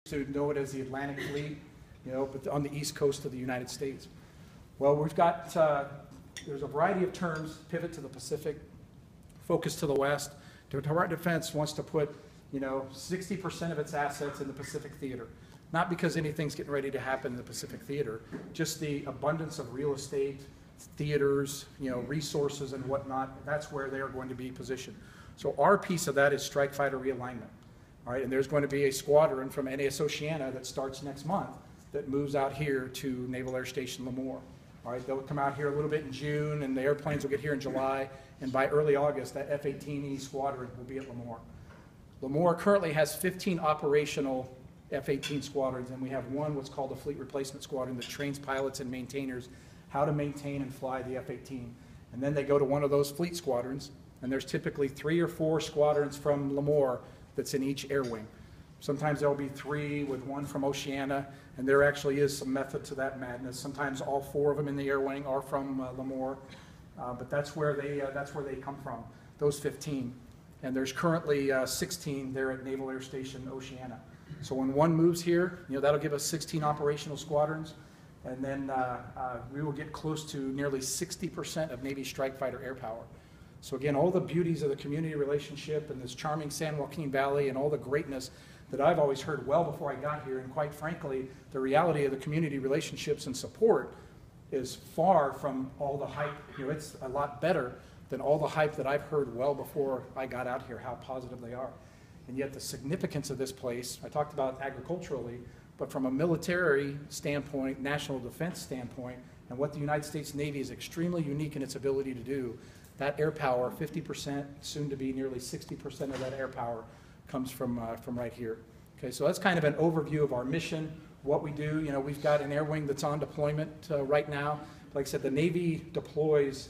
to know it as the Atlantic Fleet, but on the east coast of the United States. Well, we've got, there's a variety of terms: pivot to the Pacific, focus to the west. The Department of Defense wants to put, 60% of its assets in the Pacific Theater. Not because anything's getting ready to happen in the Pacific Theater, just the abundance of real estate, theaters, resources and whatnot. That's where they are going to be positioned. So our piece of that is strike fighter realignment. All right, and there's going to be a squadron from NAS Oceana that starts next month that moves out here to Naval Air Station Lemoore. All right, they'll come out here a little bit in June, and the airplanes will get here in July, and by early August, that F-18E squadron will be at Lemoore. Lemoore currently has 15 operational F-18 squadrons, and we have one what's called a Fleet Replacement Squadron that trains pilots and maintainers how to maintain and fly the F-18. And then they go to one of those fleet squadrons, and there's typically 3 or 4 squadrons from Lemoore that's in each air wing. Sometimes there'll be 3 with 1 from Oceana, and there actually is some method to that madness. Sometimes all 4 of them in the air wing are from Lemoore, but that's where they come from, those 15. And there's currently 16 there at Naval Air Station Oceana. So when one moves here, that'll give us 16 operational squadrons, and then we will get close to nearly 60% of Navy strike fighter air power. So again, all the beauties of the community relationship and this charming San Joaquin Valley and all the greatness that I've always heard well before I got here, and quite frankly, the reality of the community relationships and support is far from all the hype. It's a lot better than all the hype that I've heard well before I got out here, how positive they are. And yet the significance of this place, I talked about agriculturally, but from a military standpoint, national defense standpoint, and what the United States Navy is extremely unique in its ability to do, that air power, 50%, soon to be nearly 60% of that air power comes from right here. Okay, so that's kind of an overview of our mission, what we do. We've got an air wing that's on deployment right now. Like I said, the Navy deploys,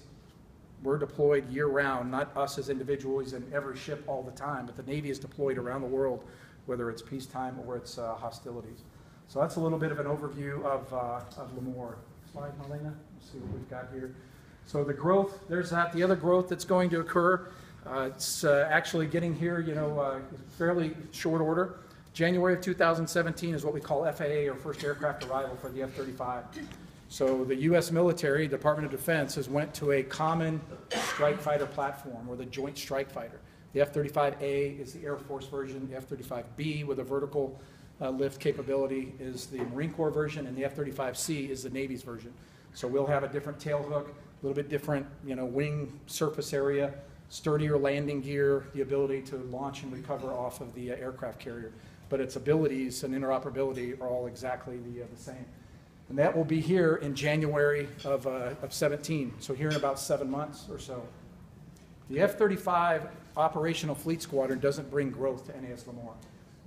we're deployed year-round, not us as individuals in every ship all the time, but the Navy is deployed around the world, whether it's peacetime or it's hostilities. So that's a little bit of an overview of Lemoore. Slide, Marlena. Let's see what we've got here. So the growth, there's that. The other growth that's going to occur, it's actually getting here, fairly short order. January of 2017 is what we call FAA, or First Aircraft Arrival, for the F-35. So the U.S. military, Department of Defense, has went to a common strike fighter platform, or the Joint Strike Fighter. The F-35A is the Air Force version. The F-35B, with a vertical lift capability, is the Marine Corps version, and the F-35C is the Navy's version. So we'll have a different tail hook, a little bit different, wing surface area, sturdier landing gear, the ability to launch and recover off of the aircraft carrier. But its abilities and interoperability are all exactly the same. And that will be here in January of 17, so here in about 7 months or so. The F-35 Operational Fleet Squadron doesn't bring growth to NAS Lemoore.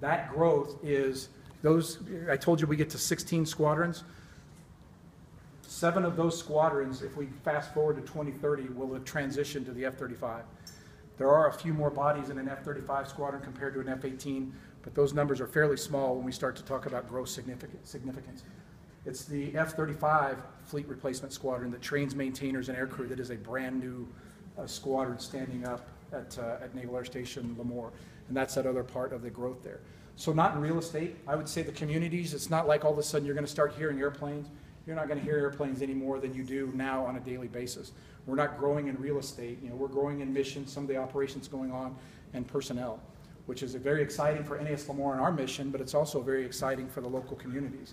That growth is those, I told you we get to 16 squadrons. 7 of those squadrons, if we fast forward to 2030, will have transitioned to the F-35. There are a few more bodies in an F-35 squadron compared to an F-18, but those numbers are fairly small when we start to talk about growth significance. It's the F-35 Fleet Replacement Squadron that trains maintainers and aircrew that is a brand new squadron standing up at Naval Air Station Lemoore, and that's that other part of the growth there. So not in real estate. I would say the communities, it's not like all of a sudden you're going to start hearing airplanes. You're not going to hear airplanes any more than you do now on a daily basis. We're not growing in real estate. We're growing in mission, some of the operations going on, and personnel, which is very exciting for NAS Lemoore and our mission, but it's also very exciting for the local communities.